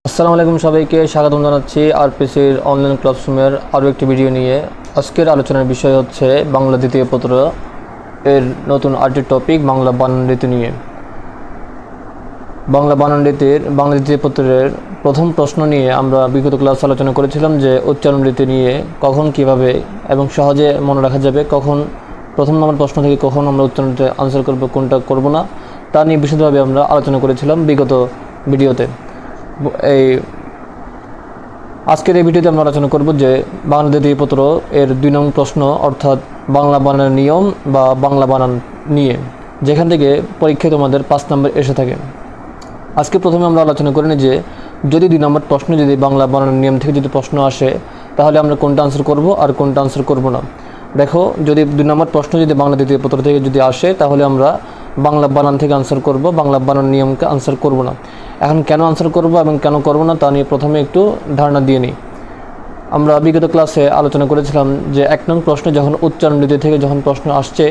আসসালামু আলাইকুম সবাইকে স্বাগতম জানাচ্ছি আরপিসির অনলাইন ক্লাসরুমের আরও একটি ভিডিও নিয়ে। আজকের আলোচনার বিষয় হচ্ছে বাংলা দ্বিতীয় পত্র এর নতুন আরেকটি টপিক বাংলা বানান রীতি নিয়ে। বাংলা বানান রীতির বাংলা দ্বিতীয় পত্রের প্রথম প্রশ্ন নিয়ে আমরা বিগত ক্লাস আলোচনা করেছিলাম যে উচ্চারণ রীতি নিয়ে কখন কিভাবে এবং সহজে মনে রাখা যাবে, কখন প্রথম নম্বর প্রশ্ন থেকে কখন আমরা উচ্চারণতে আনসার করব, কোনটা করব না, তা নিয়ে বিশদভাবে আমরা আলোচনা করেছিলাম বিগত ভিডিওতে। আজকের এই ভিডিওতে আমরা আলোচনা করব যে বাংলা দ্বিতীয় পত্র এর 2 নং প্রশ্ন অর্থাৎ বাংলা বানানের নিয়ম বা বাংলা বানান নিয়ে, যেখান থেকে পরীক্ষায় তোমাদের 5 নম্বর এসে থাকে। আজকে প্রথমে আমরা আলোচনা করে নিই যে যদি 2 নম্বর প্রশ্ন যদি বাংলা বানানের নিয়ম থেকে যদি প্রশ্ন আসে তাহলে আমরা কোনটা আনসার করব আর কোনটা আনসার করব না। দেখো, যদি 2 নম্বর প্রশ্ন যদি বাংলা দ্বিতীয় পত্র থেকে যদি আসে তাহলে আমরা বাংলা বানান থেকে আনসার করব, বাংলা বানান নিয়মকে আনসার করব না। এখন কেন আনসার করব এবং কেন করব না তা নিয়ে প্রথমে একটু ধারণা দিয়ে নিই। আমরা বিগত ক্লাসে আলোচনা করেছিলাম যে 1 নং প্রশ্নে যখন উচ্চারণ রীতি থেকে যখন প্রশ্ন আসছে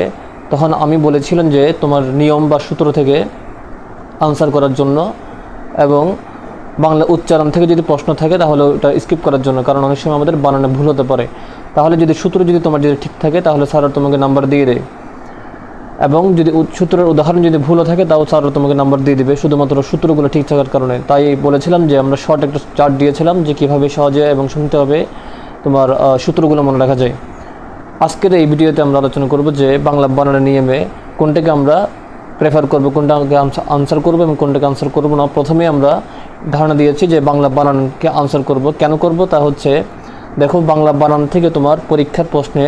তখন আমি বলেছিলাম যে তোমার নিয়ম বা সূত্র থেকে আনসার করার জন্য, এবং বাংলা উচ্চারণ থেকে যদি প্রশ্ন থাকে তাহলে ওটা স্কিপ করার জন্য, কারণ অনেক সময় আমাদের বানানে ভুল হতে পারে। তাহলে যদি সূত্র যদি তোমার যদি ঠিক থাকে তাহলে স্যার তোমাকে নাম্বার দিয়ে দেয়, এবং যদি সূত্রের উদাহরণ যদি ভুলও থাকে তাও স্যার তোমাকে নাম্বার দিয়ে দিবে শুধুমাত্র সূত্রগুলো ঠিক থাকার কারণে। তাই বলেছিলাম যে আমরা শর্ট একটা চার্ট দিয়েছিলাম যে কীভাবে সহজে এবং শুনতে তোমার সূত্রগুলো মনে রাখা যায়। আজকের এই ভিডিওতে আমরা আলোচনা করব যে বাংলা বানানের নিয়মে কোনটাকে আমরা প্রেফার করব, কোনটাকে আনসার করব এবং কোনটাকে আনসার করব না। প্রথমে আমরা ধারণা দিয়েছি যে বাংলা বানানকে আনসার করব। কেন করব তা হচ্ছে, দেখো, বাংলা বানান থেকে তোমার পরীক্ষার প্রশ্নে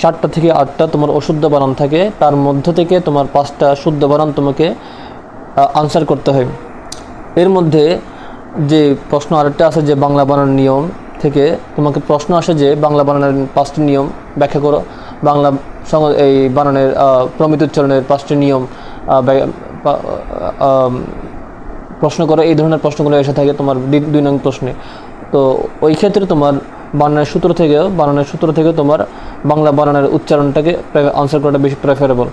7টা থেকে 8টা তোমার অশুদ্ধ বানান থাকে, তার মধ্য থেকে তোমার 5টা শুদ্ধ বানান তোমাকে আনসার করতে হয়। এর মধ্যে যে প্রশ্ন আরেকটা আছে যে বাংলা বানান নিয়ম থেকে তোমাকে প্রশ্ন আসে যে বাংলা বানানের 5টি নিয়ম ব্যাখ্যা করো, বাংলা এই বানানের প্রমিত উচ্চারণের 5টি নিয়ম প্রশ্ন করো। এই ধরনের প্রশ্নগুলো এসে থাকে তোমার 2 নং প্রশ্নে। তো ওই ক্ষেত্রে তোমার বানানের সূত্র থেকে তোমার বাংলা বানানের উচ্চারণটাকে আনসার করাটা বেশি প্রেফারেবল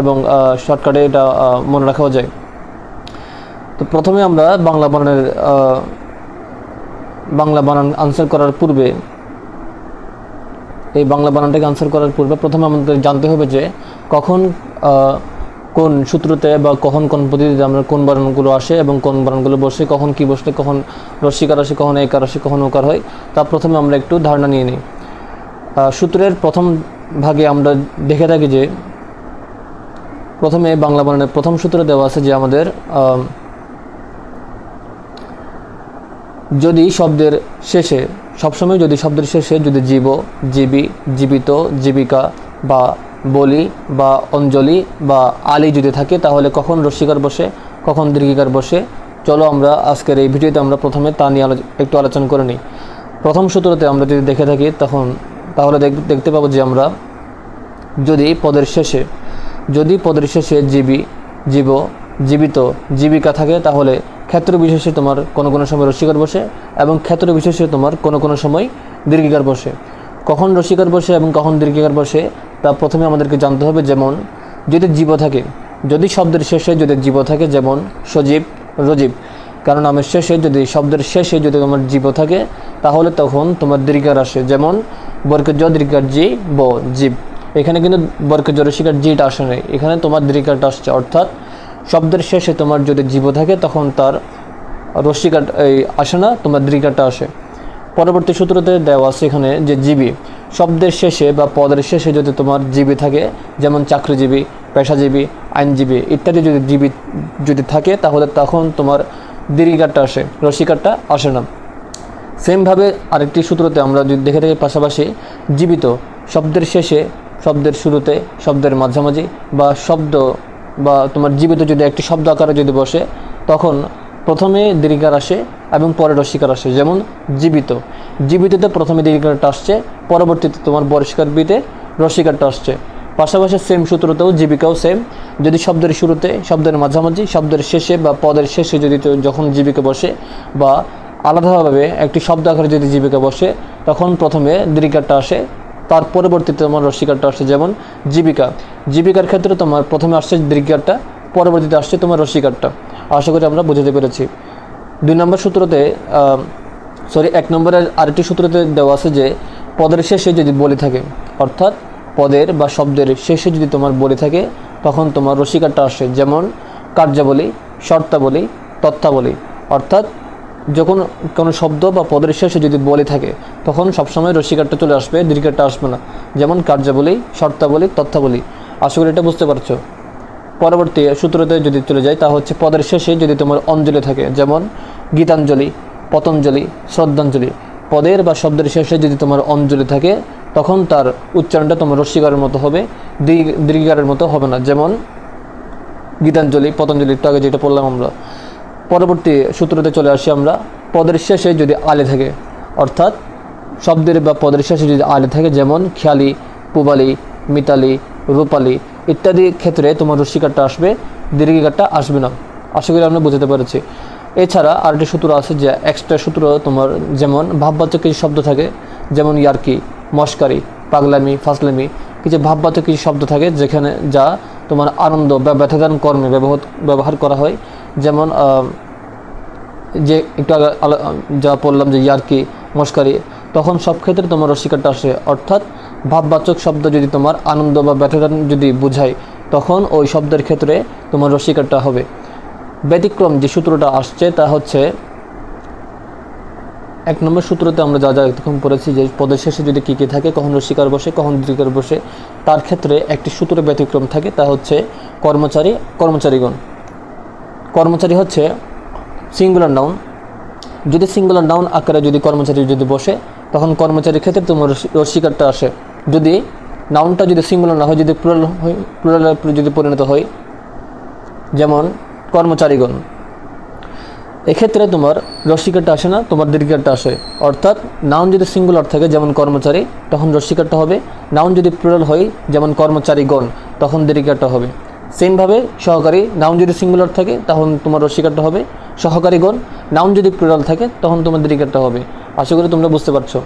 এবং শর্টকাটে এটা মনে রাখাও যায়। তো প্রথমে আমরা বাংলা বানান আনসার করার পূর্বে, এই বাংলা বানানটাকে আনসার করার পূর্বে প্রথমে আমাদের জানতে হবে যে কখন কোন সূত্রতে বা কখন কোন পদ্ধতিতে আমরা কোন বানানগুলো আসে এবং কোন বানানগুলো বসে, কখন কি বসলে কখন রস্যিকার আসে, কখন একার আসে, কখন ওকার হয়, তা প্রথমে আমরা একটু ধারণা নিয়ে নিই। সূত্রের প্রথম ভাগে আমরা দেখে থাকি যে প্রথমে বাংলা বানানের প্রথম সূত্র দেওয়া আছে যে আমাদের যদি শব্দের শেষে, সবসময় যদি শব্দের শেষে যদি জীব, জীবী, জীবিত, জীবিকা বা বলি বা অঞ্জলি বা আলি যদি থাকে তাহলে কখন রস্যিকার বসে, কখন দীর্ঘিকার বসে। চলো আমরা আজকের এই ভিডিওতে আমরা প্রথমে তা নিয়ে একটু আলোচনা করে নিই। প্রথম সূত্রতে আমরা যদি দেখে থাকি তাহলে দেখতে পাবো যে আমরা যদি পদের শেষে জীবী, জীব, জীবিত, জীবিকা থাকে তাহলে ক্ষেত্র বিশেষে তোমার কোনো সময় রস্যিকার বসে এবং ক্ষেত্র বিশেষে তোমার কোনো সময় দীর্ঘিকার বসে। কখন রস্যিকার বসে এবং কখন দীর্ঘিকার বসে তা প্রথমে আমাদেরকে জানতে হবে। যেমন যদি জীব থাকে, যদি শব্দের শেষে যদি জীব থাকে, যেমন সজীব, রজীব, কারণ নামের শেষে যদি শব্দের শেষে যদি তোমার জীব থাকে তাহলে তখন তোমার দীর্ঘিকার আসে, যেমন বর্গের জ দীর্ঘিকার জি, ব, জীব। এখানে কিন্তু বর্গের জ রস্যিকার জিটা আসে নাই, এখানে তোমার দীর্ঘিকারটা আসছে। অর্থাৎ শব্দের শেষে তোমার যদি জীব থাকে তখন তার রস্যিকার আসে না, তোমার দীর্ঘিকারটা আসে। পরবর্তী সূত্রতে দেওয়া আছে এখানে যে জীবী, শব্দের শেষে বা পদের শেষে যদি তোমার জীবী থাকে, যেমন চাকরিজীবী, পেশাজীবী, আইনজীবী ইত্যাদি যদি জীবী যদি থাকে তাহলে তখন তোমার দীর্ঘিকারটা আসে, রস্যিকারটা আসে না। সেমভাবে আরেকটি সূত্রতে আমরা যদি দেখে থাকি পাশাপাশি জীবিত, শব্দের শেষে, শব্দের শুরুতে, শব্দের মাঝামাঝি বা তোমার জীবিত যদি একটি শব্দ আকারে যদি বসে তখন প্রথমে দীর্ঘিকার আসে এবং পরে রস্যিকার আসে, যেমন জীবিততে প্রথমে দীর্ঘিকারটা আসছে, পরবর্তীতে তোমার বর্ষিকার বিতে রস্যিকারটা আসছে। পাশাপাশি সেম সূত্রতেও জীবিকাও সেম, যদি শব্দের শুরুতে, শব্দের মাঝামাঝি, শব্দের শেষে বা পদের শেষে যদি যখন জীবিকা বসে বা আলাদাভাবে একটি শব্দ আকারে যদি জীবিকা বসে তখন প্রথমে দীর্ঘিকারটা আসে, তার পরবর্তীতে তোমার রস্যিকারটা আসছে। যেমন জীবিকার ক্ষেত্রে তোমার প্রথমে আসছে দীর্ঘিকারটা, পরবর্তীতে আসছে তোমার রস্যিকারটা। আশা করি আমরা বুঝতে পেরেছি। 2 নম্বর সূত্রতে সরি 1 নম্বরের আরেকটি সূত্রতে দেওয়া আছে যে পদের শেষে যদি বলি থাকে, অর্থাৎ পদের বা শব্দের শেষে যদি তোমার বলি থাকে তখন তোমার রসিকারটা আসে, যেমন কার্যাবলী, শর্তাবলী, তথ্যাবলী। অর্থাৎ যখন কোনো শব্দ বা পদের শেষে যদি বলি থাকে তখন সবসময় রসিকারটা চলে আসবে, দীর্ঘারটা আসবে না, যেমন কার্যাবলী, শর্তাবলী, তথ্যাবলী। আশা করি এটা বুঝতে পারছো। পরবর্তী সূত্রতে যদি চলে যায় তা হচ্ছে পদের শেষে যদি তোমার অঞ্জলি থাকে, যেমন গীতাঞ্জলি, পতঞ্জলি, শ্রদ্ধাঞ্জলি। পদের বা শব্দের শেষে যদি তোমার অঞ্জলি থাকে তখন তার উচ্চারণটা তোমার রস্যিকারের মতো হবে, দীর্ঘিকারের মতো হবে না, যেমন গীতাঞ্জলি, পতঞ্জলি, একটু আগে যেটা পড়লাম আমরা। পরবর্তী সূত্রতে চলে আসি আমরা, পদের শেষে যদি আলে থাকে, অর্থাৎ শব্দের বা পদের শেষে যদি আলে থাকে, যেমন খেয়ালি, পুবালি, মিতালি, রূপালি ইত্যাদি ক্ষেত্রে তোমার রস্যিকারটা আসবে, দীর্ঘিকারটা আসবে না। আশা করি আমরা বুঝতে পেরেছি। এছাড়া আরেকটি সূত্র আছে যে এক্সট্রা সূত্র তোমার, যেমন ভাববাচক কিছু শব্দ থাকে, যেমন ইয়ার্কি, মস্কারি, পাগলামি, ফাসলামি। কিছু ভাববাচক কিছু শব্দ থাকে যেখানে যা তোমার আনন্দ বা ব্যথাদান কর্মে ব্যবহার করা হয়, যেমন যে একটু আগে যা বললাম যে ইয়ার্কি, মস্কারি, তখন সব ক্ষেত্রে তোমার রসিকারটা আসে। অর্থাৎ ভাববাচক শব্দ যদি তোমার আনন্দ বা ব্যথাদান যদি বোঝায় তখন ওই শব্দের ক্ষেত্রে তোমার রসিকারটা হবে। ব্যতিক্রম যে সূত্রটা আসছে তা হচ্ছে 1 নম্বর সূত্রতে আমরা যা এতক্ষণ পড়েছি যে পদের শেষে যদি কী কী থাকে, কখন রসিকার বসে, কখন দীর্ঘিকার বসে, তার ক্ষেত্রে একটি সূত্রে ব্যতিক্রম থাকে, তা হচ্ছে কর্মচারী, কর্মচারীগণ। কর্মচারী হচ্ছে সিঙ্গুলার নাউন। যদি সিঙ্গুলার নাউন আকারে যদি কর্মচারী যদি বসে তখন কর্মচারীর ক্ষেত্রে তোমার রসিকারটা আসে। যদি নাউনটা যদি সিঙ্গুলার না হয়, যদি প্লুরালে যদি পরিণত হয়, যেমন কর্মচারীগণ, এক্ষেত্রে তোমার রসিকারটা আসে না, তোমার দীর্ঘিকারটা আসে। অর্থাৎ নাউন যদি সিঙ্গুলার থাকে যেমন কর্মচারী তখন রসিকারটা হবে, নাউন যদি প্লুরাল হয় যেমন কর্মচারীগণ তখন দীর্ঘিকারটা হবে। সেমভাবে সহকারী, নাউন যদি সিঙ্গুলার থাকে তখন তোমার রসিকারটা হবে সহকারীগণ, নাউন যদি প্লুরাল থাকে তখন তোমার দীর্ঘিকারটা হবে। আশা করি তোমরা বুঝতে পারছো।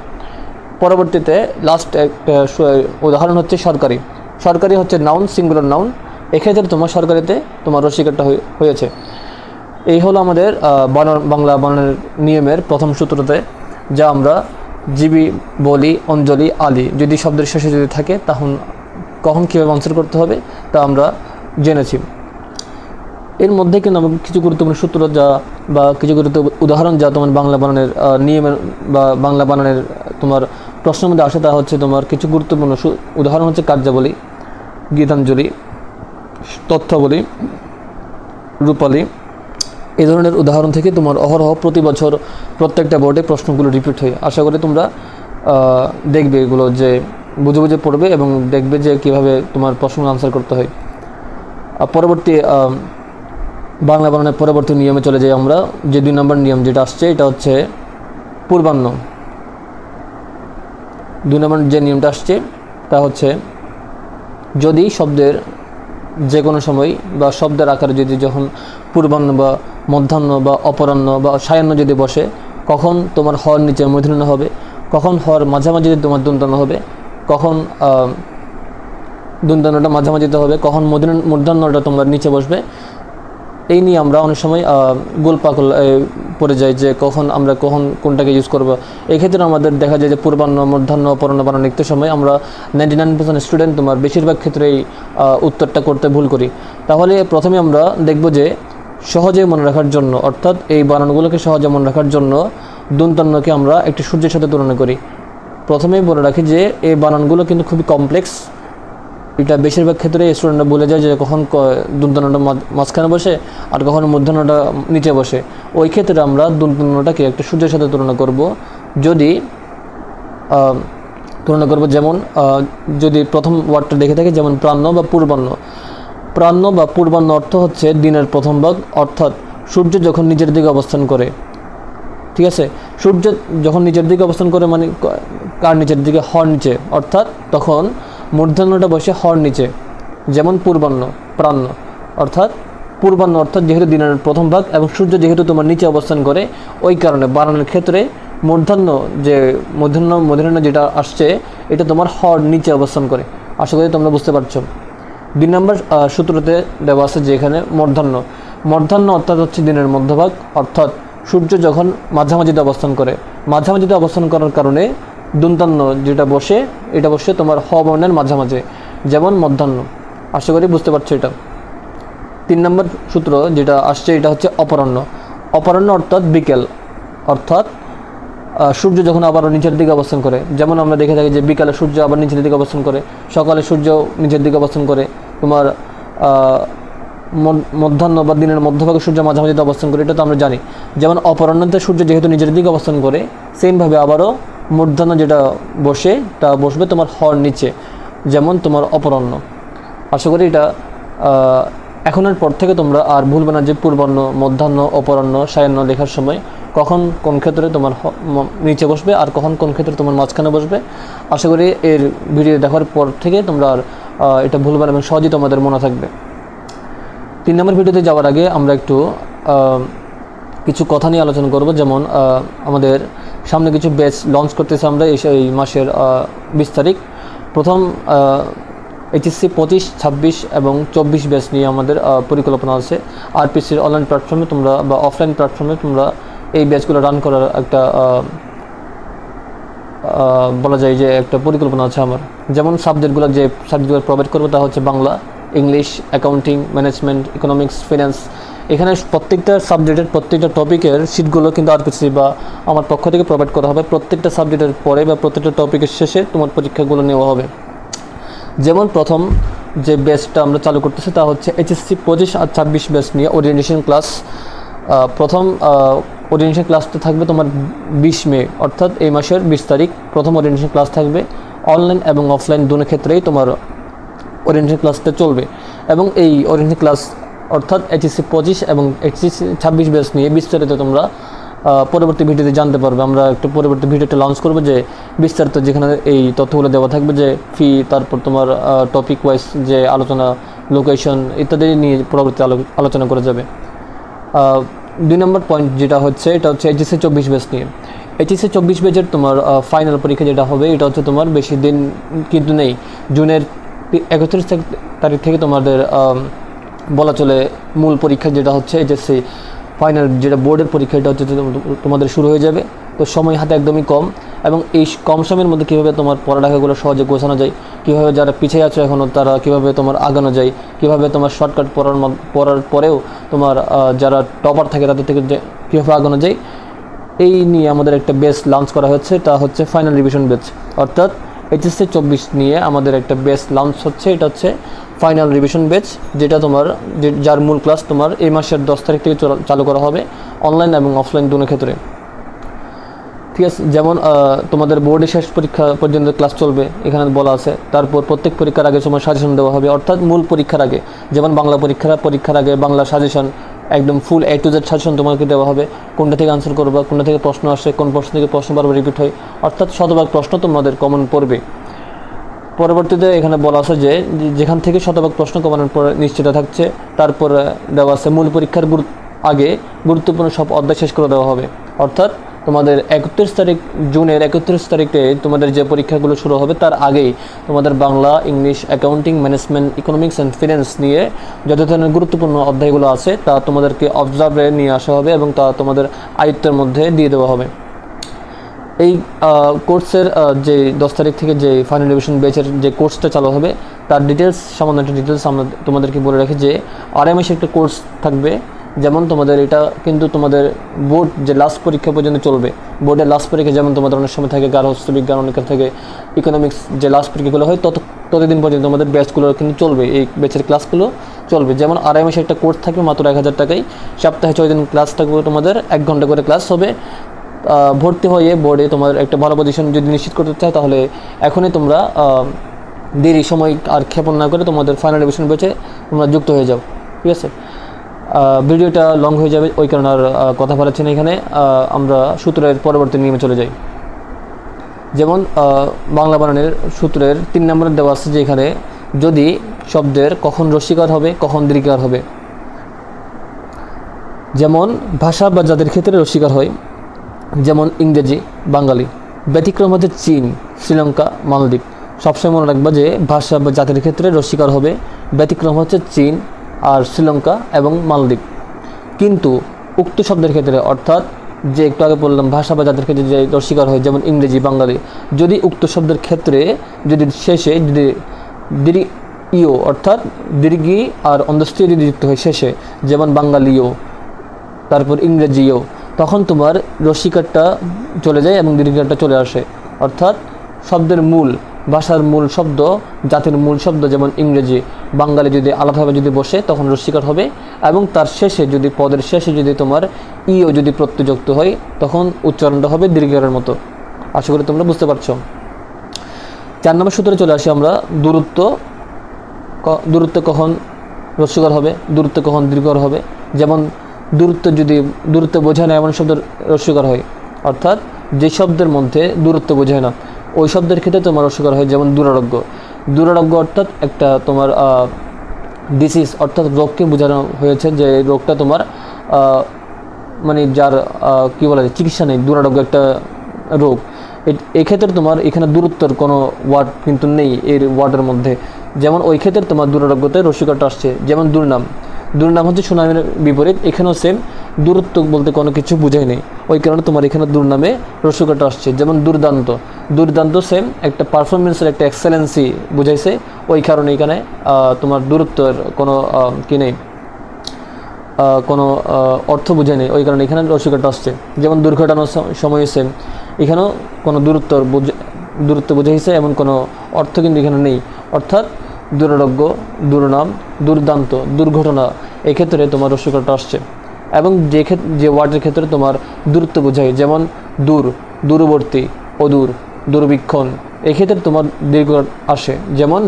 পরবর্তীতে লাস্ট একটা উদাহরণ হচ্ছে সরকারি। সরকারি হচ্ছে নাউন, সিঙ্গুলার নাউন, এক্ষেত্রে তোমার সরকারিতে তোমার রসিকারটা হয়েছে। এই হলো আমাদের বাংলা বানানের নিয়মের প্রথম সূত্রতে, যা আমরা জীবী, বলি, অঞ্জলি, আলি যদি শব্দের শেষে যদি থাকে তখন কখন কীভাবে আনসার করতে হবে তা আমরা জেনেছি। এর মধ্যে কিন্তু আমরা কিছু গুরুত্বপূর্ণ সূত্র যা বা কিছু গুরুত্বপূর্ণ উদাহরণ যা তোমার বাংলা বানানের নিয়মের বা বাংলা বানানের তোমার প্রশ্নের মধ্যে আসে, তা হচ্ছে তোমার কিছু গুরুত্বপূর্ণ উদাহরণ হচ্ছে কার্যাবলী, গীতাঞ্জলি, তথ্যাবলী, রূপালী। এই ধরনের উদাহরণ থেকে তোমার অহরহ প্রতি বছর প্রত্যেকটা বোর্ডে প্রশ্নগুলো রিপিট হয়। আশা করি তোমরা দেখবে এগুলো, যে বুঝে বুঝে পড়বে এবং দেখবে যে কীভাবে তোমার প্রশ্ন আনসার করতে হয়। পরবর্তী বাংলা বানানের পরবর্তী নিয়মে চলে যাই আমরা। যে 2 নম্বর নিয়ম যেটা আসছে এটা হচ্ছে পূর্বাহ্ন। 2 নম্বর যে নিয়মটা আসছে তা হচ্ছে যদি শব্দের যে কোনো সময় বা শব্দের আকারে যদি যখন পূর্বাহ্ন বা মধ্যাহ্ন বা অপরাহ্ন বা সায়াহ্ন যদি বসে, কখন তোমার হর নিচে মূর্ধন্য হবে, কখন হর মাঝামাঝি তোমার দন্তন্য হবে, কখন দন্তন্যটা মাঝামাঝিতে হবে, কখন মূর্ধন্যটা তোমার নিচে বসবে। এই নিয়ে আমরা অনেক সময় গোলপাগল পড়ে যাই যে কখন আমরা কোনটাকে ইউজ করব। এই ক্ষেত্রে আমাদের দেখা যায় যে পূর্বাহ্ন, মধ্যাহ্ন, অপরাহ্ন বানান লিখতে সময় আমরা 99% স্টুডেন্ট তোমার বেশিরভাগ ক্ষেত্রেই উত্তরটা করতে ভুল করি। তাহলে প্রথমে আমরা দেখব যে সহজে মনে রাখার জন্য, অর্থাৎ এই বানানগুলোকে সহজে মনে রাখার জন্য দন্তন্যকে আমরা একটি সূর্যের সাথে তুলনা করি। প্রথমেই বলে রাখি যে এই বানানগুলো কিন্তু খুবই কমপ্লেক্স। এটা বেশিরভাগ ক্ষেত্রে স্টুডেন্টরা বলে যায় যে কখন দন্তন্যটা মাঝখানে বসে আর কখন মূর্ধন্যটা নিচে বসে। ওই ক্ষেত্রে আমরা দন্তন্যটাকে একটা সূর্যের সাথে তুলনা করব। যদি যেমন যদি প্রথম ওয়ার্ডটা দেখে থাকি, যেমন প্রাণ্য বা পূর্বাহ্ন। প্রাণ্য বা পূর্বাহ্ন অর্থ হচ্ছে দিনের প্রথম ভাগ, অর্থাৎ সূর্য যখন নিচের দিকে অবস্থান করে। ঠিক আছে, সূর্য যখন নিচের দিকে অবস্থান করে মানে কার নিচের দিকে? হর নিচে, অর্থাৎ তখন মূর্ধন্যটা বসে হর নিচে, যেমন পূর্বাহ্ন, প্রাণ্য। অর্থাৎ পূর্বাহ্ন অর্থাৎ যেহেতু দিনের প্রথম ভাগ এবং সূর্য যেহেতু তোমার নিচে অবস্থান করে, ওই কারণে বানানোর ক্ষেত্রে মূর্ধন্য যেটা আসছে এটা তোমার হর নিচে অবস্থান করে। আশা করি তোমরা বুঝতে পারছো। 2 নম্বর সূত্রতে দেওয়া আছে যে এখানে মূর্ধন্য অর্থাৎ হচ্ছে দিনের মধ্যভাগ, অর্থাৎ সূর্য যখন মাঝামাঝিতে অবস্থান করে, মাঝামাঝিতে অবস্থান করার কারণে দন্তান্ন যেটা বসে, এটা বসে তোমার হ বর্ণের মাঝামাঝি, যেমন মধ্যাহ্ন। আশা করি বুঝতে পারছো এটা। 3 নম্বর সূত্র যেটা আসছে এটা হচ্ছে অপরাহ্ন। অপরাহ্ন অর্থাৎ বিকেল, অর্থাৎ সূর্য যখন আবার নিচের দিকে অবস্থান করে, যেমন আমরা দেখে থাকি যে বিকালে সূর্য আবার নিচের দিকে অবস্থান করে, সকালে সূর্য নিচের দিকে অবস্থান করে, তোমার মধ্যাহ্ন বা দিনের মধ্যভাগে সূর্য মাঝামাঝিতে অবস্থান করে, এটা তো আমরা জানি। যেমন অপরাহ্নতে সূর্য যেহেতু নিচের দিকে অবস্থান করে, সেমভাবে আবারও মধ্যাহ্ন যেটা বসে তা বসবে তোমার হর নিচে, যেমন তোমার অপরাহ্ন। আশা করি এটা এখনের পর থেকে তোমরা আর ভুলবে না যে পূর্বাহ্ন, মধ্যাহ্ন, অপরাহ্ন, সায়াহ্ন লেখার সময় কখন কোন ক্ষেত্রে তোমার নিচে বসবে আর কখন কোন ক্ষেত্রে তোমার মাঝখানে বসবে। আশা করি এর ভিডিও দেখার পর থেকে তোমরা আর এটা ভুলবে না এবং সহজেই তোমাদের মনে থাকবে। 3 নম্বর ভিডিওতে যাওয়ার আগে আমরা একটু কিছু কথা নিয়ে আলোচনা করব। যেমন আমাদের সামনে কিছু ব্যাচ লঞ্চ করতেছে আমরা এই মাসের 20 তারিখ। প্রথম এইচএসসি 25, 26 এবং 24 ব্যাচ নিয়ে আমাদের পরিকল্পনা আছে। আরপিসির অনলাইন প্ল্যাটফর্মে তোমরা বা অফলাইন প্ল্যাটফর্মে তোমরা এই ব্যাচগুলো রান করার একটা বলা যায় যে একটা পরিকল্পনা আছে আমার। যেমন যে সাবজেক্টগুলো প্রোভাইড করবো তা হচ্ছে Bangla, English, accounting, management, economics, finance. এখানে প্রত্যেকটা সাবজেক্টের প্রত্যেকটা টপিকের শিটগুলো কিন্তু আরপিসি বা আমার পক্ষ থেকে প্রোভাইড করা হবে। প্রত্যেকটা সাবজেক্টের পরে বা প্রত্যেকটা টপিকের শেষে তোমার পরীক্ষাগুলো নেওয়া হবে। যেমন প্রথম যে ব্যাচটা আমরা চালু করতেছি তা হচ্ছে এইচএসসি 25 আর 26 ব্যাচ নিয়ে ওরিয়েন্টেশন ক্লাস। প্রথম ওরিয়েন্টেশন ক্লাসটা থাকবে তোমার 20 মে, অর্থাৎ এই মাসের 20 তারিখ প্রথম ওরিয়েন্টেশন ক্লাস থাকবে। অনলাইন এবং অফলাইন দুটো ক্ষেত্রেই তোমার ওরিয়েন্টেশন ক্লাসটা চলবে। এবং এই ওরিয়েন্টেশন ক্লাস অর্থাৎ এইচএসসি 25 এবং এইচএসসি 26 ব্যাচ নিয়ে বিস্তারিত তোমরা পরবর্তী ভিডিওতে জানতে পারবে। আমরা একটু পরবর্তী ভিডিওটা লঞ্চ করবো যে বিস্তারিত, যেখানে এই তথ্যগুলো দেওয়া থাকবে, যে ফি, তারপর তোমার টপিক ওয়াইজ যে আলোচনা, লোকেশন ইত্যাদি নিয়ে পরবর্তী আলোচনা করা যাবে। 2 নম্বর পয়েন্ট যেটা হচ্ছে এটা হচ্ছে এইচএসসি 24 ব্যাচ নিয়ে। এইচএসসি 24 ব্যাচের তোমার ফাইনাল পরীক্ষা যেটা হবে এটা হচ্ছে তোমার বেশি দিন কিন্তু নেই। জুনের 31 তারিখ থেকে তোমাদের বলা চলে মূল পরীক্ষা যেটা হচ্ছে এইচএসসি ফাইনাল, যেটা বোর্ডের পরীক্ষা, এটা হচ্ছে তোমাদের শুরু হয়ে যাবে। তো সময় হাতে একদমই কম, এবং এই কম সময়ের মধ্যে কীভাবে তোমার পড়ালেখাগুলো সহজে গোছানো যায়, কীভাবে যারা পিছিয়ে আছে এখনও তারা কীভাবে তোমার আগানো যায়, কীভাবে তোমার শর্টকাট পড়ার পরেও তোমার যারা টপার থাকে তাদের থেকে কীভাবে আগানো যায়, এই নিয়ে আমাদের একটা ব্যাচ লঞ্চ করা হচ্ছে। তা হচ্ছে ফাইনাল রিভিশন ব্যাচ, অর্থাৎ এইচএসসি 24 নিয়ে আমাদের একটা ব্যাচ লঞ্চ হচ্ছে। এটা হচ্ছে ফাইনাল রিভিশন ব্যাচ, যেটা তোমার যার মূল ক্লাস তোমার এই মাসের 10 তারিখ থেকে চালু করা হবে, অনলাইন এবং অফলাইন দুটো ক্ষেত্রে। ঠিক আছে, যেমন তোমাদের বোর্ডের শেষ পরীক্ষা পর্যন্ত ক্লাস চলবে এখানে বলা আছে। তারপর প্রত্যেক পরীক্ষার আগে তোমার সাজেশন দেওয়া হবে, অর্থাৎ মূল পরীক্ষার আগে, যেমন বাংলা পরীক্ষার আগে বাংলা সাজেশন একদম ফুল A to Z সাজেশন তোমাকে দেওয়া হবে। কোনটা থেকে আনসার করবা, কোনটা থেকে প্রশ্ন আসে, কোন প্রশ্ন থেকে প্রশ্ন বারবার রিপিট হয়, অর্থাৎ শতভাগ প্রশ্ন তোমাদের কমন পড়বে। পরবর্তীতে এখানে বলা আছে যে যেখান থেকে শতভাগ প্রশ্ন কমানোর পরে নিশ্চিত থাকছে। তারপর দেওয়া আছে মূল পরীক্ষার আগে গুরুত্বপূর্ণ সব অধ্যায় শেষ করে দেওয়া হবে, অর্থাৎ তোমাদের 31 তারিখ, জুনের 31 তারিখে তোমাদের যে পরীক্ষাগুলো শুরু হবে তার আগেই তোমাদের Bangla, English, accounting, management, economics and finance নিয়ে যত ধরনের গুরুত্বপূর্ণ অধ্যায়গুলো আছে তা তোমাদেরকে অবজার্ভে নিয়ে আসা হবে এবং তা তোমাদের আয়ত্তের মধ্যে দিয়ে দেওয়া হবে। এই কোর্সের যে 10 তারিখ থেকে যে ফাইনাল রিভিশন ব্যাচের যে কোর্সটা চালু হবে তার ডিটেলস, সামান্য একটা ডিটেলস আমরা তোমাদেরকে বলে রাখি যে আড়াই মাসের একটা কোর্স থাকবে। যেমন তোমাদের এটা কিন্তু তোমাদের বোর্ড যে লাস্ট পরীক্ষা পর্যন্ত চলবে। বোর্ডের লাস্ট পরীক্ষা যেমন তোমাদের অনেক সময় থাকে গার্হস্থ্য বিজ্ঞান, অনেকের থেকে ইকোনমিক্স, যে লাস্ট পরীক্ষাগুলো হয় ততদিন পর্যন্ত তোমাদের ব্যাচগুলো কিন্তু চলবে, এই ব্যাচের ক্লাসগুলো চলবে। যেমন আড়াই মাসের একটা কোর্স থাকবে মাত্র 1000 টাকায়, সপ্তাহে 6 দিন ক্লাস থাকবে, তোমাদের 1 ঘন্টা করে ক্লাস হবে। ভর্তি হয়ে বোর্ডে তোমার একটা ভালো পজিশন যদি নিশ্চিত করতে চাও তাহলে এখনই তোমরা দেরি সময় আর ক্ষেপণ না করে তোমাদের ফাইনাল রিভিশন ব্যাচে তোমরা যুক্ত হয়ে যাও। ঠিক আছে, ভিডিওটা লং হয়ে যাবে, ওই কারণে আর কথা বলাচ্ছি না। এখানে আমরা সূত্রের পরবর্তী নিয়মে চলে যাই। যেমন বাংলা বানানের সূত্রের 3 নম্বরে দেওয়া আছে যে এখানে যদি শব্দের কখন রস্যিকার হবে, কখন দীর্ঘিকার হবে। যেমন ভাষা বা জাতির ক্ষেত্রে রস্যিকার হয়, যেমন ইংরেজি, বাঙালি। ব্যতিক্রম হচ্ছে চীন, শ্রীলঙ্কা, মালদ্বীপ। সবসময় মনে রাখবা যে ভাষা বা জাতির ক্ষেত্রে রস্যিকার হবে, ব্যতিক্রম হচ্ছে চীন আর শ্রীলঙ্কা এবং মালদ্বীপ। কিন্তু উক্ত শব্দের ক্ষেত্রে অর্থাৎ যে একটু আগে বললাম ভাষা বা জাতির ক্ষেত্রে যে রস্বীকার হয়, যেমন ইংরেজি, বাঙালি, যদি উক্ত শব্দের ক্ষেত্রে যদি শেষে যদি ইও অর্থাৎ দীর্ঘি আর অন্ত্যেষ্টি যদি যুক্ত হয় শেষে, যেমন বাঙালিও, তারপর ইংরেজিও, তখন তোমার রস্বীকারটা চলে যায় এবং দীর্ঘিকারটা চলে আসে। অর্থাৎ শব্দের মূল, ভাষার মূল শব্দ, জাতির মূল শব্দ যেমন ইংরেজি, বাঙালি যদি আলাদাভাবে যদি বসে তখন রস্বীকার হবে, এবং তার শেষে যদি পদের শেষে যদি তোমার ইও যদি প্রত্যযুক্ত হয় তখন উচ্চারণটা হবে দীর্ঘিকারের মতো। আশা করি তোমরা বুঝতে পারছো। 4 নম্বর সূত্রে চলে আসি আমরা। দূরত্ব কখন রস্বীকার হবে, দূরত্ব কখন দীর্ঘকার হবে। যেমন দূরত্ব বোঝায় না এমন শব্দ রস্বীকার হয়, অর্থাৎ যে শব্দের মধ্যে দূরত্ব বোঝায় না ওই শব্দের ক্ষেত্রে তোমার রস্বীকার হয়। যেমন দুরারোগ্য অর্থাৎ একটা তোমার ডিসিজ অর্থাৎ রোগকে বোঝানো হয়েছে, যে রোগটা তোমার মানে যার কী বলা যায় চিকিৎসা নেই, দুরারোগ্য একটা রোগ। এক্ষেত্রে তোমার এখানে দূরত্বের কোনো ওয়ার্ড কিন্তু নেই এর ওয়ার্ডের মধ্যে, যেমন ওই ক্ষেত্রে তোমার দুরারোগ্যতে রস্বীকারটা আসছে। যেমন দুর্নাম হচ্ছে সুনামের বিপরীত, এখানেও সেম, দূরত্ব বলতে কোনো কিছু বোঝায় নেই, ওই কারণে তোমার এখানে দুর্নামে রস্বীকারটা আসছে। যেমন দুর্দান্ত সেম, একটা পারফরমেন্সের একটা এক্সেলেন্সি বুঝাইছে, ওই কারণে এখানে তোমার দূরত্বের কোনো কি নেই, কোনো অর্থ বোঝায় নেই, ওই কারণে এখানে রস্বীকারটা আসছে। যেমন দুর্ঘটনার সময় সেম, এখানেও কোনো দূরত্ব বোঝাইছে এমন কোনো অর্থ কিন্তু এখানে নেই। অর্থাৎ দুরারোগ্য, দুর্নাম, দুর্দান্ত, দুর্ঘটনা, এক্ষেত্রে তোমার রস্বীকারটা আসছে। এবং যে ওয়ার্ডের ক্ষেত্রে তোমার দূরত্ব বোঝায়, যেমন দূরবর্তী, অদূর, দূরবীক্ষণ, এক্ষেত্রে তোমার দীর্ঘকার আসে। যেমন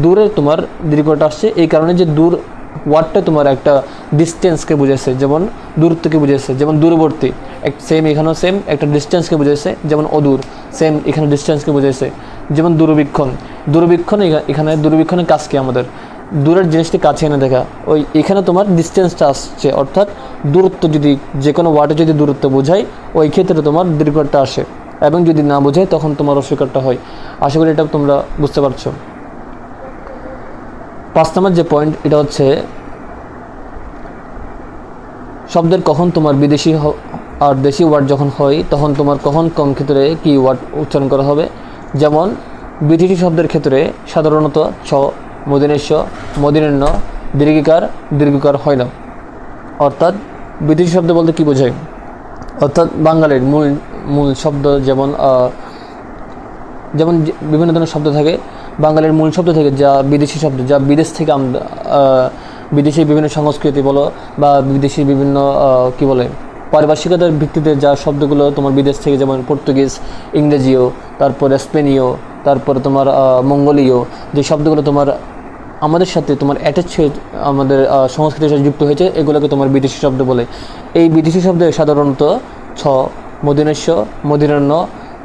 দূরে তোমার দীর্ঘকারটা আসছে এই কারণে যে দূর ওয়ার্ডটা তোমার একটা ডিস্টেন্সকে বুঝাইছে, যেমন দূরত্বকে বুঝাইছে। যেমন দূরবর্তী সেম, এখানেও সেম একটা ডিস্টেন্সকে বুঝাইছে। যেমন অদূর সেম, এখানে ডিস্টেন্সকে বুঝাইছে। যেমন দূরবীক্ষণ এখানে দূরবীক্ষণের কাজ কি, আমাদের দূরের জিনিসটি কাছে এনে দেখা, ওই এখানে তোমার ডিস্টেন্সটা আসছে। অর্থাৎ দূরত্ব যদি যে কোনো ওয়ার্ডে যদি দূরত্ব বোঝায় ওই ক্ষেত্রে তোমার দীর্ঘকারটা আসে, এবং যদি না বোঝায় তখন তোমার রস্বীকারটা হয়। আশা করি এটা তোমরা বুঝতে পারছো। 5 নম্বর যে পয়েন্ট, এটা হচ্ছে শব্দের কখন তোমার বিদেশি আর দেশি ওয়ার্ড যখন হয় তখন তোমার কখন কম ক্ষেত্রে কি ওয়ার্ড উচ্চারণ করা হবে। যেমন বিদেশি শব্দের ক্ষেত্রে সাধারণত মূর্ধন্য দীর্ঘিকার হয় না। অর্থাৎ বিদেশি শব্দ বলতে কি বোঝায়, অর্থাৎ বাঙালির মূল শব্দ, যেমন বিভিন্ন ধরনের শব্দ থাকে বাঙালির মূল শব্দ থেকে, যা বিদেশি শব্দ, যা বিদেশ থেকে আমরা বিদেশি বিভিন্ন সংস্কৃতি বলো বা বিদেশি বিভিন্ন কি বলে পারিভাষিকতার ভিত্তিতে যা শব্দগুলো তোমার বিদেশ থেকে, যেমন পর্তুগিজ, ইংরেজিও, তারপরে স্পেনীয়, তারপরে তোমার মঙ্গোলীয়, যে শব্দগুলো তোমার আমাদের সাথে তোমার অ্যাটাচ হয়ে আমাদের সংস্কৃতির সাথে যুক্ত হয়েছে, এগুলোকে তোমার বিদেশি শব্দ বলে। এই বিদেশি শব্দে সাধারণত মূর্ধন্য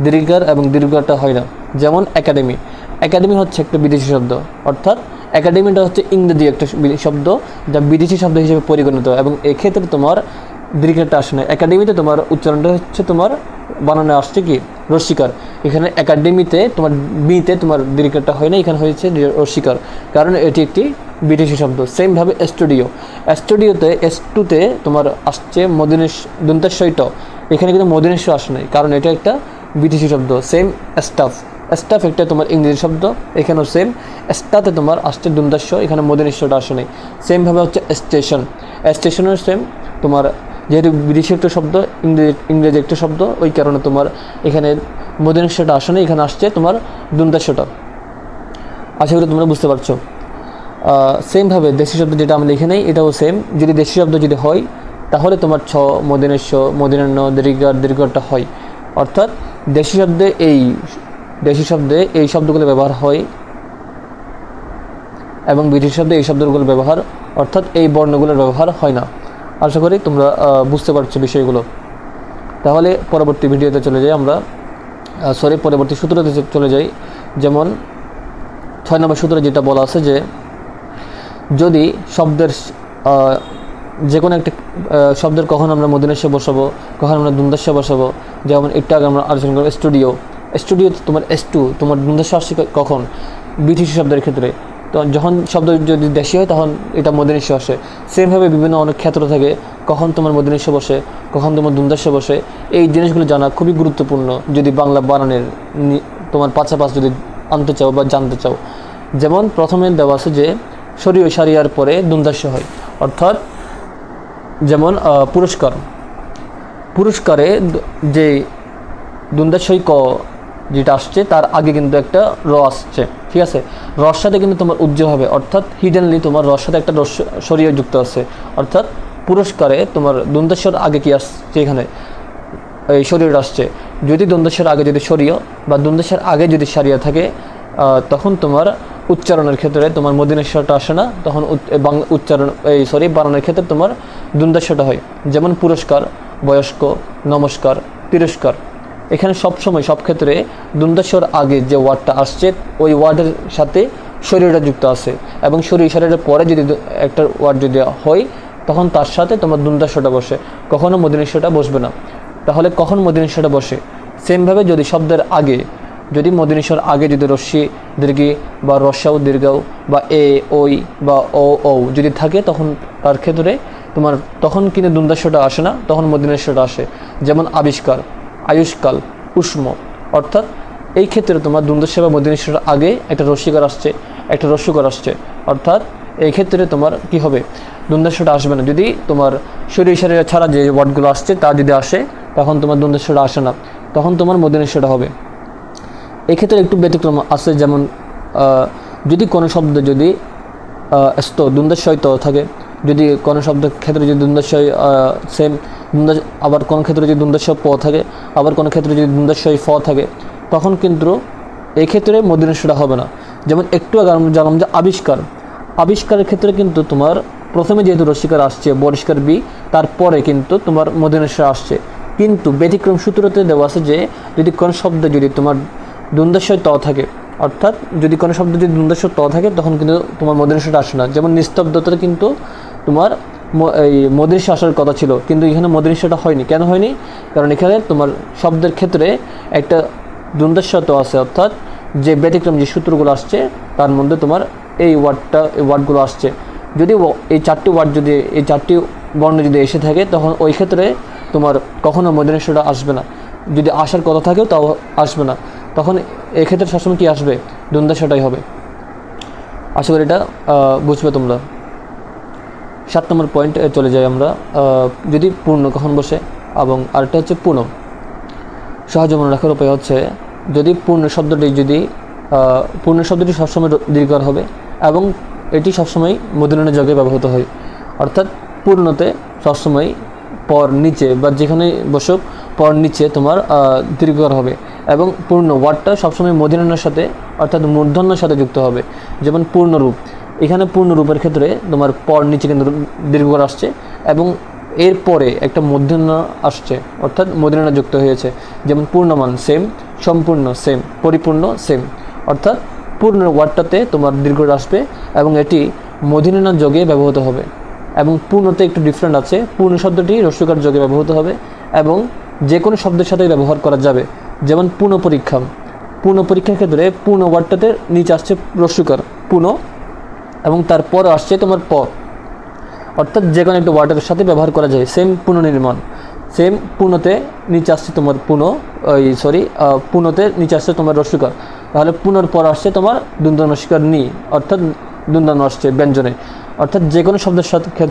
দীর্ঘিকার এবং দীর্ঘিকারটা হয় না। যেমন একাডেমি হচ্ছে একটা বিদেশি শব্দ, অর্থাৎ একাডেমিটা হচ্ছে ইংরেজি একটা শব্দ যা বিদেশি শব্দ হিসেবে পরিগণিত, এবং এক্ষেত্রে তোমার দীর্ঘিকারটা আসে না। একাডেমিতে তোমার উচ্চারণটা হচ্ছে তোমার বানানো আসছে কি রস্বীকার। এখানে একাডেমিতে তোমার বিতে তোমার দীর্ঘিকারটা হয় না, এখানে হয়েছে রস্বীকার, কারণ এটি একটি বিদেশি শব্দ। সেমভাবে স্টুডিওতে S2তে তোমার আসছে দন্তেশ্বইট, এখানে কিন্তু মদিনেশ্বর আসে নাই, কারণ এটা একটা বিদেশি শব্দ। সেম স্টাফ একটা তোমার ইংরেজি শব্দ, এখানেও সেম স্টাতে তোমার আসছে দন্তাস্য, এখানে মদিনেশ্বরটা আসে নাই। সেমভাবে হচ্ছে স্টেশনের সেম, তোমার যেহেতু বিদেশি একটা শব্দ, ইংরেজি একটা শব্দ, ওই কারণে তোমার এখানে মদিনেশ্বরটা আসে নাই, এখানে আসছে তোমার দন্তাস্যটা। আশা করি তোমরা বুঝতে পারছো। সেমভাবে দেশি শব্দ যেটা আমরা লিখে নেই, এটাও সেম, যদি দেশি শব্দ যদি হয় তাহলে তোমার মদিনান্য দীর্ঘিকারটা হয়। অর্থাৎ দেশি শব্দে এই শব্দগুলো ব্যবহার হয় এবং বিদেশি শব্দে এই শব্দগুলো ব্যবহার, অর্থাৎ এই বর্ণগুলোর ব্যবহার হয় না। আশা করি তোমরা বুঝতে পারছো বিষয়গুলো। তাহলে পরবর্তী ভিডিওতে চলে যাই আমরা, পরবর্তী সূত্রতে চলে যাই। যেমন 6 নম্বর সূত্রে যেটা বলা আছে যে যদি শব্দের যে কোনো একটা শব্দের কখন আমরা মদিনাস্য বসাবো, কখন আমরা দন্তাস্য বসাবো। যেমন একটু আগে আমরা আলোচনা করবো স্টুডিওতে তোমার S2 তোমার দন্তাস্য আসছে কখন, বিদেশি শব্দের ক্ষেত্রে। তো যখন শব্দ যদি দেশি হয় তখন এটা মূর্ধন্য আসে। সেমভাবে বিভিন্ন অনেক ক্ষেত্র থাকে, কখন তোমার মূর্ধন্য বসে, কখন তোমার দুন্দাস্য বসে। এই জিনিসগুলো জানা খুবই গুরুত্বপূর্ণ যদি বাংলা বানানের তোমার পাশাপাশি যদি আনতে চাও বা জানতে চাও। যেমন প্রথমে দেওয়া আছে যে সরি ও সারিয়ার পরে দুন্দাস্য হয়, অর্থাৎ যেমন পুরস্কারে যে দুন্দাস্যই ক যেটা আসছে তার আগে কিন্তু একটা র আসছে, ঠিক আছে। রর সাথে কিন্তু তোমার উজ্জ্বল হবে, অর্থাৎ হিডেনলি তোমার রর সাথে একটা সরিয়ে যুক্ত আছে, অর্থাৎ পুরস্কারে তোমার দ্বন্দ্বেশ্বর আগে কি আসছে, এখানে এই শরীর আসছে। যদি দ্বন্দ্বেশ্বর আগে যদি সরিয়ে বা দ্বন্দ্বেশ্বর আগে যদি সারিয়া থাকে তখন তোমার উচ্চারণের ক্ষেত্রে তোমার মূর্ধন্যটা আসে না, তখন বাংলা উচ্চারণ বানানোর ক্ষেত্রে তোমার দ্বন্দ্বেশ্বরটা হয়। যেমন পুরস্কার, বয়স্ক, নমস্কার, তিরস্কার। এখানে সবসময় সব ক্ষেত্রে দ্বন্দ্বেশ্বর আগে যে ওয়ার্ডটা আসছে ওই ওয়ার্ডের সাথে শরীরটা যুক্ত আছে, এবং শরীরের পরে যদি একটা ওয়ার্ড যদি হয় তখন তার সাথে তোমার দ্বন্দ্বেশ্বরটা বসে, কখনো মূর্ধন্যটা বসবে না। তাহলে কখন মূর্ধন্যটা বসে? সেমভাবে যদি শব্দের আগে যদি মূর্ধন্যর আগে যদি রস্যি দীর্ঘি বা রস্যাও দীর্ঘাও বা এ ওই বা ও যদি থাকে তখন তার ক্ষেত্রে তোমার তখন কিন্তু দ্বন্দ্বেশ্বরটা আসে না, তখন মূর্ধন্যটা আসে। যেমন আবিষ্কার, আয়ুষ্কাল, উষ্ম। অর্থাৎ এই ক্ষেত্রে তোমার দ্বন্দ্ব বা মূর্ধন্যের আগে একটা রস্যিকার আসছে, একটা রস্যকার আসছে, অর্থাৎ এই ক্ষেত্রে তোমার কি হবে? দ্বন্দ্বটা আসবে না। যদি তোমার শরীর ছাড়া যে ওয়ার্ডগুলো আসছে তা যদি আসে তখন তোমার দ্বন্দ্বটা আসে না, তখন তোমার মূর্ধন্যটা হবে। এক্ষেত্রে একটু ব্যতিক্রম আছে, যেমন যদি কোনো শব্দ যদি দ্বন্দ্বশয় ত থাকে, যদি কোনো শব্দের ক্ষেত্রে যদি দ্বন্দ্বশয় সেম আবার কোনো ক্ষেত্রে যদি দ্বন্দ্বশয় প থাকে, আবার কোনো ক্ষেত্রে যদি দ্বন্দ্বশয় ফ থাকে, তখন কিন্তু এই ক্ষেত্রে মূর্ধন্যটা হবে না। যেমন একটু আগে আমরা জানলাম যে আবিষ্কারের ক্ষেত্রে কিন্তু তোমার প্রথমে যেহেতু রস্যিকার আসছে বরিষ্কার বি, তারপরে কিন্তু তোমার মূর্ধন্যটা আসছে। কিন্তু ব্যতিক্রম সূত্রতে দেওয়া আছে যে যদি কোনো শব্দ যদি তোমার দ্বন্দ্বশয় ত থাকে, অর্থাৎ যদি কোনো শব্দ যদি দ্বন্দ্বস্বর ত থাকে তখন কিন্তু তোমার মূর্ধন্যটা আসে না। যেমন নিস্তব্ধতা কিন্তু তোমার এই মূর্ধন্য আসার কথা ছিল, কিন্তু এখানে মূর্ধন্যটা হয়নি। কেন হয়নি? কারণ এখানে তোমার শব্দের ক্ষেত্রে একটা দ্বন্দ্বস্বর ত আছে, অর্থাৎ যে ব্যতিক্রম যে সূত্রগুলো আসছে তার মধ্যে তোমার এই ওয়ার্ডগুলো আসছে। যদি এই চারটি ওয়ার্ড যদি এই চারটি বর্ণ যদি এসে থাকে তখন ওই ক্ষেত্রে তোমার কখনো মূর্ধন্যটা আসবে না। যদি আসার কথা থাকেও তাও আসবে না, তখন এক্ষেত্রে সবসময় কি আসবে? দ্বন্দ্বটাই হবে। আশা করি এটা বুঝবে তোমরা। 7 নম্বর পয়েন্ট চলে যাই আমরা। যদি পূর্ণ কখন বসে, এবং আরেকটা হচ্ছে পূর্ণ। সহজে মনে রাখার উপায় হচ্ছে যদি পূর্ণ শব্দটি সবসময় দীর্ঘকার হবে এবং এটি সবসময় মূর্ধন্য যোগে ব্যবহৃত হয়, অর্থাৎ পূর্ণতে সবসময় পর নিচে বা যেখানে বসুক পর নিচে তোমার দীর্ঘকার হবে, এবং পূর্ণ ওয়ার্ডটা সবসময় মূর্ধন্যের সাথে অর্থাৎ মূর্ধন্যের সাথে যুক্ত হবে। যেমন পূর্ণরূপ, এখানে পূর্ণরূপের ক্ষেত্রে তোমার পর নিচে কিন্তু দীর্ঘকার আসছে এবং এরপরে একটা মূর্ধন্য আসছে, অর্থাৎ মূর্ধন্য যুক্ত হয়েছে। যেমন পূর্ণমান সেম, সম্পূর্ণ সেম, পরিপূর্ণ সেম। অর্থাৎ পূর্ণ ওয়ার্ডটাতে তোমার দীর্ঘকার আসবে এবং এটি মূর্ধন্য যোগে ব্যবহৃত হবে। এবং পূর্ণতে একটু ডিফারেন্ট আছে, পূর্ণ শব্দটি রস্যকার যোগে ব্যবহৃত হবে এবং যে কোনো শব্দের সাথে ব্যবহার করা যাবে। যেমন পূর্ণ পরীক্ষার ক্ষেত্রে পূর্ণ ওয়ার্ডটাতে নিচে আসছে রস্যকার পূর্ণ এবং তারপর আসছে তোমার প, অর্থাৎ যে কোনো একটা ওয়ার্ডের সাথে ব্যবহার করা যায়। সেম পুনর্নির্মাণ, সেম পূর্ণতে নিচে আসছে তোমার পূর্ণতে নিচে আসছে তোমার রস্যকার, তাহলে পুনর পর আসছে তোমার দ্বন্দ্বনস্কার নি, অর্থাৎ দ্বন্দ্ব আসছে ব্যঞ্জনে, অর্থাৎ যে কোনো শব্দের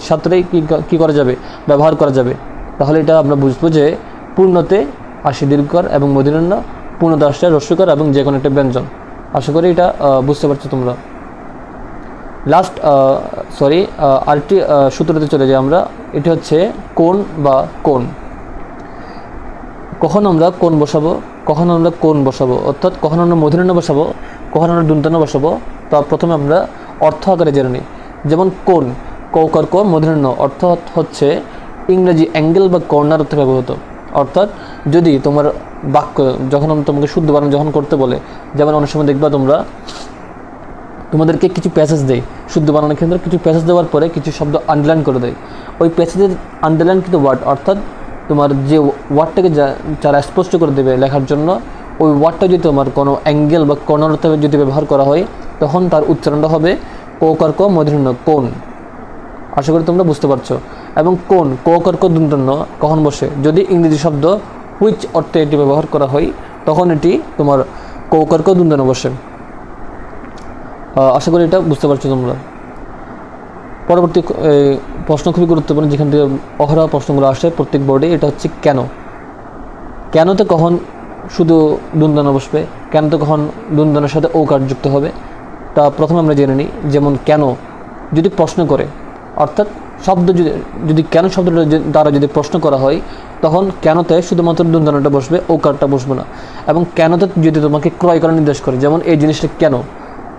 সাথেই কী করা যাবে? ব্যবহার করা যাবে। তাহলে এটা আমরা বুঝবো যে পূর্ণতে আসে দীর্ঘকার এবং মূর্ধন্য, পূর্ণতে আসছে রস্যকার এবং যে কোনো একটা ব্যঞ্জন। আশা করি এটা বুঝতে পারছো তোমরা। লাস্ট আরেকটি সূত্রতে চলে যাই আমরা। এটি হচ্ছে কোণ বা কোণ। কখন আমরা কোণ বসাবো, কখন আমরা কোণ বসাবো, অর্থাৎ কখন আমরা মূর্ধন্য বসাবো, কখন আমরা দন্তন্য বসাবো, তা প্রথমে আমরা অর্থ আকারে জেনে নিই। যেমন কোণ, কৌকার ক মূর্ধন্য, অর্থ হচ্ছে ইংরেজি অ্যাঙ্গেল বা কর্নার অর্থে ব্যবহৃত। অর্থাৎ যদি তোমার বাক্য যখন তোমাকে শুদ্ধ বানান যখন করতে বলে, যেমন অনেক সময় দেখবা তোমাদেরকে কিছু প্যাসেজ দেয় শুদ্ধ বানানোর ক্ষেত্রে, কিছু প্যাসেজ দেওয়ার পরে কিছু শব্দ আন্ডারলাইন করে দেয়। ওই প্যাসেজের আন্ডারলাইন কিন্তু ওয়ার্ড, অর্থাৎ তোমার যে ওয়ার্ডটাকে যারা স্পষ্ট করে দেবে লেখার জন্য, ওই ওয়ার্ডটা যদি তোমার কোনো অ্যাঙ্গেল বা কর্নার অর্থে যদি ব্যবহার করা হয় তখন তার উচ্চারণটা হবে কৌকার ক মূর্ধন্য কোন। আশা করি তোমরা বুঝতে পারছো। এবং কোন কৌকার ক দন্তন্য কখন বসে? যদি ইংরেজি শব্দ হুইচ অর্থে এটি ব্যবহার করা হয় তখন এটি তোমার কৌকার ক দন্তন্য বসে। আশা করি এটা বুঝতে পারছো তোমরা। পরবর্তী প্রশ্ন খুবই গুরুত্বপূর্ণ, যেখান থেকে অহরহ প্রশ্নগুলো আসে প্রত্যেক বোর্ডে, এটা হচ্ছে কেন। কেনতে কখন শুধু দন্তন্য বসবে, কেনতে কখন দন্তন্যের সাথে ওকার যুক্ত হবে, তা প্রথমে আমরা জেনে নিই। যেমন কেন যদি প্রশ্ন করে, অর্থাৎ শব্দ যদি কেন শব্দটা দ্বারা যদি প্রশ্ন করা হয় তখন কেনতে শুধুমাত্র দন্তন্যটা বসবে, ওকারটা বসবে না। এবং কেনতে যদি তোমাকে ক্রয় করার নির্দেশ করে, যেমন এই জিনিসটা কেন,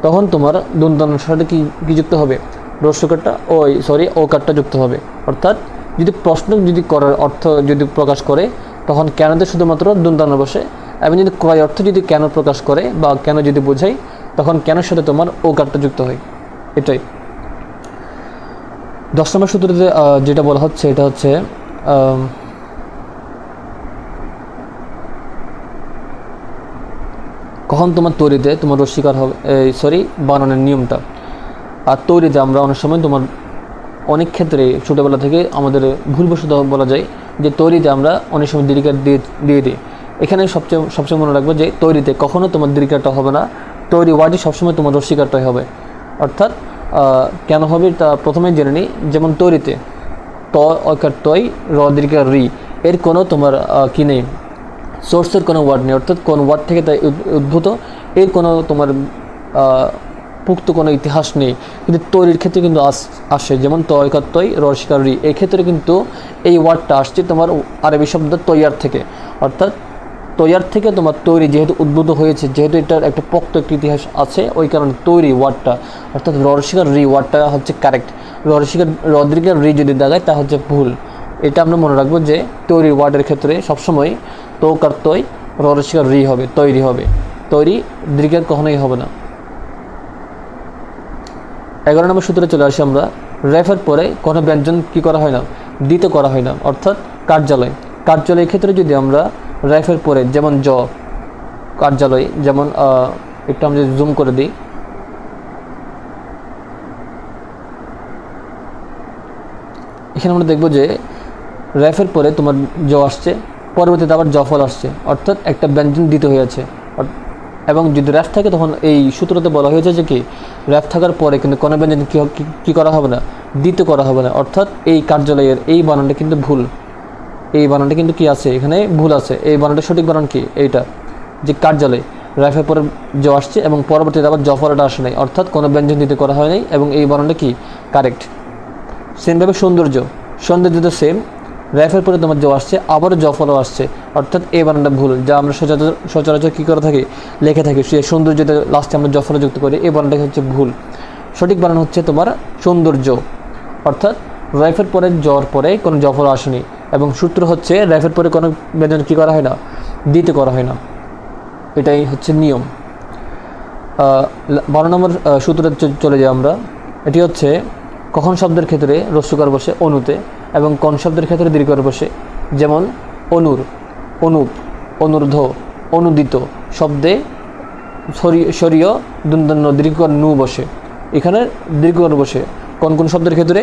তখন তোমার দন্তন্যের সাথে কি যুক্ত হবে? রস্যকারটা ওকারটা যুক্ত হবে। অর্থাৎ যদি প্রশ্ন যদি করার অর্থ যদি প্রকাশ করে তখন কেনতে শুধুমাত্র দন্তন্য বসে, এবং যদি ক্রয় অর্থ যদি কেন প্রকাশ করে বা কেন যদি বোঝায় তখন কেনের সাথে তোমার ওকারটা যুক্ত হয়। এটাই 10 নম্বর সূত্রতে যেটা বলা হচ্ছে, এটা হচ্ছে কখন তোমার তৈরিতে তোমার রস্যিকার হবে, বানানোর নিয়মটা। আর তৈরিতে আমরা অনেক সময় তোমার অনেক ক্ষেত্রে ছোটোবেলা থেকে আমাদের ভুলবশত বলা যায় যে তৈরিতে আমরা অনেক সময় দীর্ঘার দিয়ে দিই। এখানে সবচেয়ে মনে রাখবো যে তৈরিতে কখনো তোমার দীর্ঘারটা হবে না, তৈরি ওয়ার্ডই সবসময় তোমার রস্যিকারটাই হবে। অর্থাৎ কেন হবে তা প্রথমে জেনে নিই। যেমন তৈরিতে অকার তৈ র দীর্ঘার রি, এর কোনো তোমার কি নেই, সোর্সের কোনো ওয়ার্ড নেই, অর্থাৎ কোন ওয়ার্ড থেকে তাই উদ্ভূত এর কোনো তোমার পুক্ত কোনো ইতিহাস নেই। কিন্তু তৈরির ক্ষেত্রে কিন্তু আসে, যেমন তয়কার তৈ রসিকার রি, এই ক্ষেত্রে কিন্তু এই ওয়ার্ডটা আসছে তোমার আরবি শব্দ তৈয়ার থেকে। অর্থাৎ তৈয়ার থেকে তোমার তৈরি যেহেতু উদ্ভূত হয়েছে, যেহেতু এটার একটা পোক্ত একটা ইতিহাস আছে, ওই কারণে তৈরি ওয়ার্ডটা অর্থাৎ রসিকার রি ওয়ার্ডটা হচ্ছে কারেক্ট। রদ্রিকার রি যদি দাগায় তা হচ্ছে ভুল। এটা আমরা মনে রাখবো যে তৈরি ওয়ার্ডের ক্ষেত্রে সবসময় তৌকার তৈ রসিকার রি হবে, তৈরি হবে, তৈরি দীর্ঘার কখনোই হবে না। 11 নম্বর সূত্রে চলে আসি আমরা। রেফের পরে কোনো ব্যঞ্জন কি করা হয় না, দিতে করা হয় না। অর্থাৎ কার্যালয়ের ক্ষেত্রে যদি আমরা রেফের পরে, যেমন কার্যালয়, যেমন একটু আমরা জুম করে দিই, এখানে আমরা দেখব যে রেফের পরে তোমার আসছে, পরবর্তীতে আবার জফল আসছে, অর্থাৎ একটা ব্যঞ্জন দিতে হয়েছে। এবং যদি র্যাফ থাকে তখন এই সূত্রতে বলা হয়েছে যে কি র্যাফ থাকার পরে কিন্তু কোনো ব্যঞ্জন কী করা হবে না, দিতে করা হবে না। অর্থাৎ এই কার্যালয়ের এই বানানটা কিন্তু ভুল, এই বানানটা কিন্তু কি আছে, এখানে ভুল আছে। এই বানানটা সঠিক বানান কি, এইটা যে কার্যালয় র্যাফের পরে আসছে এবং পরবর্তীতে আবার জফলটা আসে নাই, অর্থাৎ কোনো ব্যঞ্জন দিতে করা হয় নাই এবং এই বানানটা কি কারেক্ট। সেমভাবে সৌন্দর্য তো সেম, র্যাফের পরে তোমার আসছে আবারও জফলও আসছে, অর্থাৎ এই বানানটা ভুল, যা আমরা সচরাচর কী করে থাকি, লিখে থাকি সে সৌন্দর্যতে লাস্টে আমরা জফল যুক্ত করি, এই বানানটা হচ্ছে ভুল। সঠিক বানান হচ্ছে তোমার সৌন্দর্য, অর্থাৎ র্যাফের পরে পরে কোনো জফল আসেনি এবং সূত্র হচ্ছে র্যাফের পরে কোনো ব্যঞ্জন কী করা হয় না, দিতে করা হয় না, এটাই হচ্ছে নিয়ম। 12 নম্বর সূত্রে চলে যাই আমরা। এটি হচ্ছে কখন শব্দের ক্ষেত্রে রস্যকার বসে অনুতে এবং কোন শব্দের ক্ষেত্রে দীর্ঘকার বসে। যেমন অনুর, অনুপ, অনুর্ধ্ব, অনুদিত শব্দে সরীয় দন্তন্য দীর্ঘকার নু বসে। এখানে দীর্ঘকার বসে কোন কোন শব্দের ক্ষেত্রে?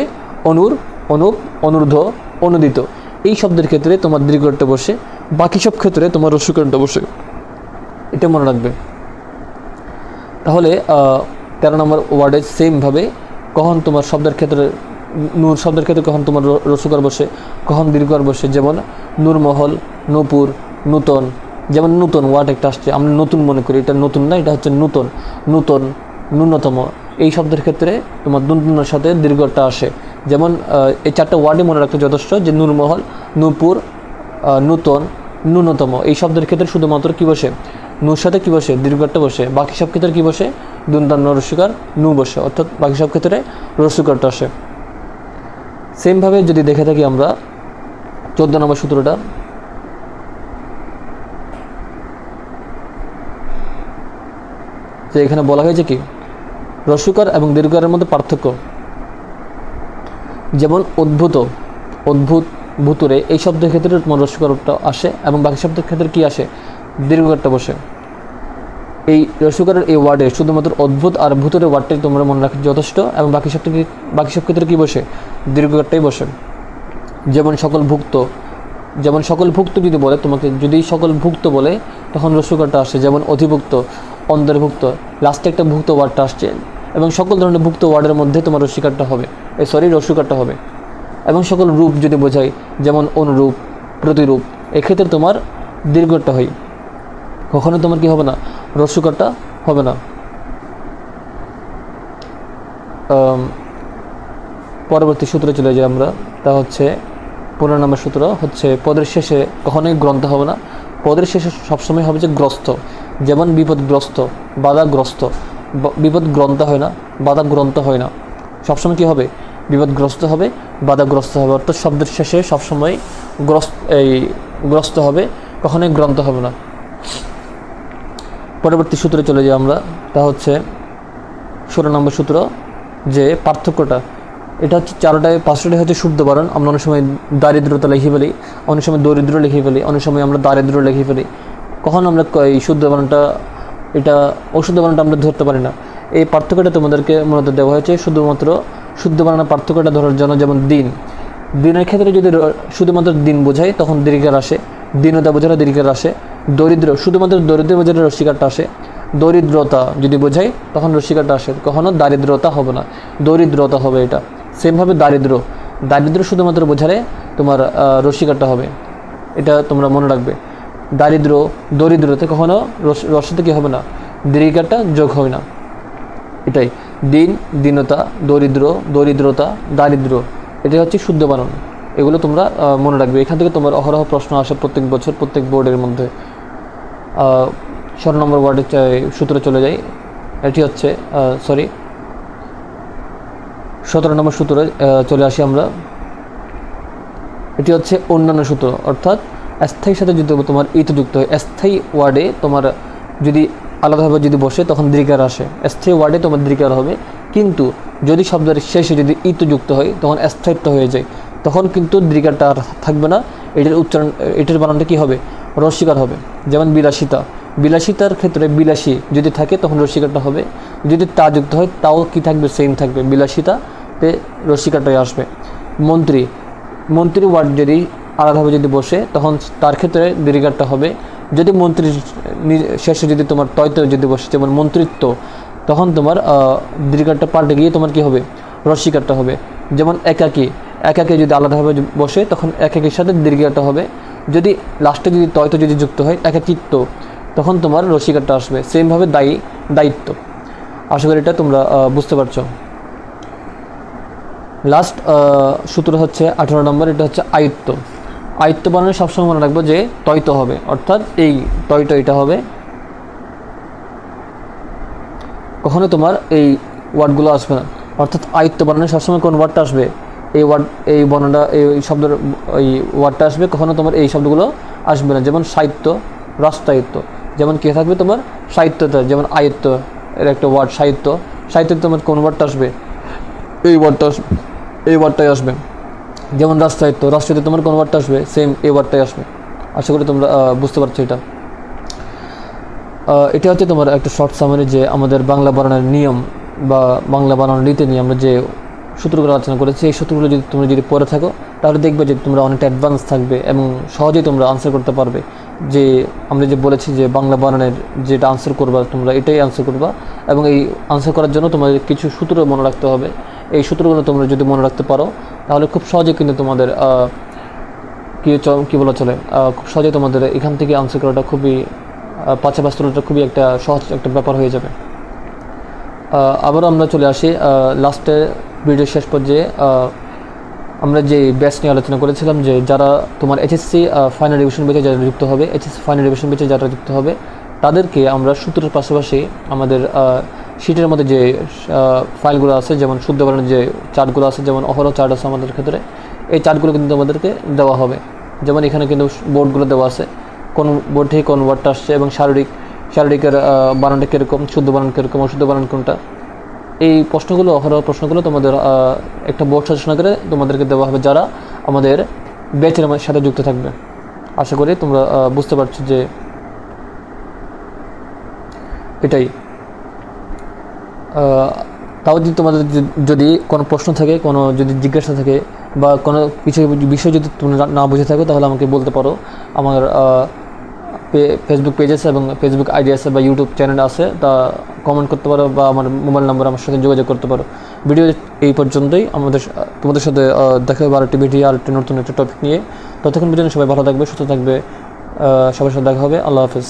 অনুর, অনুপ, অনুর্ধ্ব, অনুদিত, এই শব্দের ক্ষেত্রে তোমার দীর্ঘকারটা বসে, বাকি সব ক্ষেত্রে তোমার রস্যকারটা বসে, এটা মনে রাখবে। তাহলে 13 নম্বর ওয়ার্ডে সেমভাবে কখন তোমার শব্দের ক্ষেত্রে নূর শব্দের ক্ষেত্রে কখন তোমার রস্যকার বসে, কখন দীর্ঘকার বসে। যেমন নূরমহল, নূপুর, নূতন। যেমন নূতন ওয়ার্ড একটা আসছে, আমরা নতুন মনে করি, এটা নতুন না, এটা হচ্ছে নূতন। নূতন, ন্যূনতম, এই শব্দের ক্ষেত্রে তোমার দন্তন্যের সাথে দীর্ঘটা আসে। যেমন এই 4টা ওয়ার্ডই মনে রাখতে যথেষ্ট, যে নূরমহল, নূপুর, নূতন, ন্যূনতম, এই শব্দের ক্ষেত্রে শুধুমাত্র কী বসে, নূর সাথে কী বসে, দীর্ঘটা বসে। বাকি সব ক্ষেত্রে কী বসে, দন্তন্য রস্যকার নু বসে, অর্থাৎ বাকি সব ক্ষেত্রে রস্যকারটা আসে। সেমভাবে যদি দেখে থাকি আমরা 14 নম্বর সূত্রটা, যে এখানে বলা হয়েছে কি রস্যকার এবং দীর্ঘকারের মধ্যে পার্থক্য। যেমন উদ্ভূত, অদ্ভুত, ভূতুরে, এই শব্দের ক্ষেত্রে তোমার রস্যকারটা আসে এবং বাকি শব্দের ক্ষেত্রে কি আসে, দীর্ঘকারটা বসে। এই রস্যকারের এই ওয়ার্ডে শুধুমাত্র অদ্ভুত আর ভূতের ওয়ার্ডটাই তোমরা মনে রাখতে যথেষ্ট, এবং বাকি সব ক্ষেত্রে কী বসে, দীর্ঘকারটাই বসে। যেমন সকল ভুক্ত, যেমন সকল ভুক্ত যদি বলে তোমাকে, যদি সকল ভুক্ত বলে তখন রস্যকারটা আসে। যেমন অধিভুক্ত, অন্তর্ভুক্ত, লাস্টে একটা ভুক্ত ওয়ার্ডটা আসছে, এবং সকল ধরনের ভুক্ত ওয়ার্ডের মধ্যে তোমার রস্যকারটা হবে, রস্যকারটা হবে। এবং সকল রূপ যদি বোঝায়, যেমন অনুরূপ, প্রতিরূপ, এক্ষেত্রে তোমার দীর্ঘটা হয়, কখনো তোমার কি হবে না, রস্যকারটা হবে না। পরবর্তী সূত্রে চলে যাই আমরা, তা হচ্ছে 15 নম্বর সূত্র হচ্ছে পদের শেষে কখনোই গ্রন্থ হবে না। পদের শেষে সবসময় হবে যে গ্রস্ত। যেমন বিপদগ্রস্ত, বাধাগ্রস্ত, বিপদ গ্রন্থ হয় না, বাধা গ্রন্থ হয় না, সবসময় কী হবে, বিপদগ্রস্ত হবে, বাধাগ্রস্ত হবে। অর্থাৎ শব্দের শেষে সবসময় গ্রস্ত হবে, কখনোই গ্রন্থ হবে না। পরবর্তী সূত্রে চলে যাই আমরা, তা হচ্ছে 16 নম্বর সূত্র, যে পার্থক্যটা, এটা হচ্ছে 5টাই হচ্ছে শুদ্ধ বানান। আমরা অনেক সময় দারিদ্রতা লিখে ফেলি, অনেক সময় দরিদ্র লিখে ফেলি, অনেক সময় আমরা দারিদ্র লিখে ফেলি। কখন আমরা এই শুদ্ধ বানানটা, এটা অশুদ্ধ বানানটা আমরা ধরতে পারি না। এই পার্থক্যটা তোমাদেরকে মূলত দেওয়া হয়েছে শুধুমাত্র শুদ্ধ বানানোর পার্থক্যটা ধরার জন্য। যেমন দিন, দিনের ক্ষেত্রে যদি শুধুমাত্র দিন বোঝায় তখন দীর্ঘার আসে, দীনতা বোঝালে দীর্ঘার আসে। দরিদ্র, শুধুমাত্র দরিদ্র বোঝালে রস্যিকারটা আসে। দরিদ্রতা যদি বোঝায় তখন রস্যিকারটা আসে, কখনো দারিদ্রতা হবে না, দরিদ্রতা হবে। এটা সেমভাবে দারিদ্র শুধুমাত্র বোঝালে তোমার রস্যিকারটা হবে, এটা তোমরা মনে রাখবে। দরিদ্রতে কখনো রস্যতে কি হবে না, দীর্ঘিকারটা যোগ হয় না। এটাই দিন, দীনতা, দরিদ্রতা, দারিদ্র, এটাই হচ্ছে শুদ্ধ বানান। এগুলো তোমরা মনে রাখবে। এখান থেকে তোমার অহরহ প্রশ্ন আসে প্রত্যেক বছর, প্রত্যেক বোর্ডের মধ্যে। 16 নম্বর ওয়ার্ডের সূত্রে চলে যাই। এটি হচ্ছে 17 নম্বর সূত্রে চলে আসি আমরা। এটি হচ্ছে অন্যান্য সূত্র, অর্থাৎ স্থায়ীর সাথে যদি তোমার ইত যুক্ত হয়, স্থায়ী ওয়ার্ডে তোমার যদি আলাদাভাবে যদি বসে তখন দীর্ঘার আসে, স্থায়ী ওয়ার্ডে তোমার দীর্ঘার হবে। কিন্তু যদি শব্দের শেষে যদি ইত যুক্ত হয় তখন স্থায়িত্ব হয়ে যায়, তখন কিন্তু দীর্ঘারটা আর থাকবে না। এটার বানানটা কী হবে, রস্যিকার হবে। যেমন বিলাসিতা, বিলাসিতার ক্ষেত্রে বিলাসী যদি থাকে তখন রস্যিকারটা হবে। যদি তা যুক্ত হয় তাও কি থাকবে, সেম থাকবে, বিলাসিতাতে রস্যিকারটাই আসবে। মন্ত্রী ওয়ার্ড যদি আলাদাভাবে যদি বসে তখন তার ক্ষেত্রে দীর্ঘারটা হবে। যদি মন্ত্রীর শেষে যদি তোমার তয়তে যদি বসে, যেমন মন্ত্রিত্ব, তখন তোমার দীর্ঘারটা পাল্টে গিয়ে তোমার কি হবে, রস্যিকারটা হবে। যেমন একাকী যদি আলাদাভাবে বসে তখন একাকীর সাথে দীর্ঘারটা হবে। যদি লাস্টে যদি তয়তে যদি যুক্ত হয় একাকিত্ব, তখন তোমার রস্যিকারটা আসবে। সেমভাবে দায়িত্ব। আশা করি এটা তোমরা বুঝতে পারছো। লাস্ট সূত্র হচ্ছে 18 নম্বর, এটা হচ্ছে আয়ত্ত। আয়ত্ত বানানে সবসময় মনে রাখবো যে তয়ত হবে, অর্থাৎ এই তয়টা এটা হবে, কখনো তোমার এই ওয়ার্ডগুলো আসবে না। অর্থাৎ আয়ত্ত বানানে সবসময় কোন ওয়ার্ডটা আসবে, এই বর্ণটা, এই শব্দের এই ওয়ার্ডটা আসবে, কখনো তোমার এই শব্দগুলো আসবে না। যেমন সাহিত্য, রাষ্ট্রায়ত্ত, যেমন কে থাকবে তোমার সাহিত্যতা, যেমন আয়ত্ত এর একটা ওয়ার্ড সাহিত্য, তোমার কোন ওয়ার্ডটা আসবে, এই ওয়ার্ডটাই আসবে। যেমন রাষ্ট্রায়ত্ত তোমার কোন ওয়ার্ডটা আসবে, সেম এই ওয়ার্ডটাই আসবে। আশা করি তোমরা বুঝতে পারছো। এটা হচ্ছে তোমার একটা শর্ট সামারি, যে আমাদের বাংলা বানানের নিয়ম বা বাংলা বানানোর নীতি নিয়ে আমরা যে সূত্রগুলো আলোচনা করেছি, এই সূত্রগুলো যদি তোমরা পড়ে থাকো তাহলে দেখবে যে তোমরা অনেকটা অ্যাডভান্স থাকবে এবং সহজেই তোমরা আনসার করতে পারবে। যে আমরা যে বলেছি যে বাংলা বানানের যেটা আনসার করবা তোমরা এটাই আনসার করবা, এবং এই আনসার করার জন্য তোমাদের কিছু সূত্র মনে রাখতে হবে। এই সূত্রগুলো তোমরা যদি মনে রাখতে পারো তাহলে খুব সহজে কিন্তু তোমাদের কী বলা চলে, খুব সহজে তোমাদের এখান থেকে আনসার করাটা খুবই বাস্তবতা খুবই একটা সহজ একটা ব্যাপার হয়ে যাবে। আবারও আমরা চলে আসি লাস্টে ভিডিও শেষ পর্যায়ে। আমরা যে ব্যাচ নিয়ে আলোচনা করেছিলাম, যে যারা তোমার এইচএসসি ফাইনাল রিভিশন ব্যাচে যারা যুক্ত হবে, এইচএসসি ফাইনাল রিভিশন ব্যাচে যারা যুক্ত হবে তাদেরকে আমরা সূত্রের পাশাপাশি আমাদের শিটের মধ্যে যে ফাইলগুলো আছে, যেমন শুদ্ধ বানানের যে চার্টগুলো আছে, যেমন অহরহ চার্ট আছে আমাদের ক্ষেত্রে, এই চার্টগুলো কিন্তু আমাদেরকে দেওয়া হবে। যেমন এখানে কিন্তু বোর্ডগুলো দেওয়া আছে, কোন বোর্ড থেকে কোন ওয়ার্ডটা আসছে, এবং শারীরিকের বানানটা কীরকম, শুদ্ধ বানান কীরকম, অশুদ্ধ বানান কোনটা, এই প্রশ্নগুলো অহরহ প্রশ্নগুলো তোমাদের একটা বোর্ড সাজেশন করে তোমাদেরকে দেওয়া হবে যারা আমাদের ব্যাচের সাথে যুক্ত থাকবে। আশা করি তোমরা বুঝতে পারছো যে এটাই। তাও যদি তোমাদের যদি কোনো প্রশ্ন থাকে, কোনো যদি জিজ্ঞাসা থাকে বা কোনো কিছু বিষয় যদি তোমরা না বুঝে থাকো, তাহলে আমাকে বলতে পারো। আমার ফেসবুক পেজ আছে এবং ফেসবুক আইডি আছে বা ইউটিউব চ্যানেল আছে, তা কমেন্ট করতে পারো বা আমার মোবাইল নাম্বার আমার সাথে যোগাযোগ করতে পারো। ভিডিও এই পর্যন্তই। তোমাদের সাথে দেখা হবে আরেকটি ভিডিও, আরেকটি নতুন একটা টপিক নিয়ে। ততক্ষণ পর্যন্ত সবাই ভালো থাকবে, সুস্থ থাকবে। সবার সাথে দেখা হবে। আল্লাহ হাফেজ।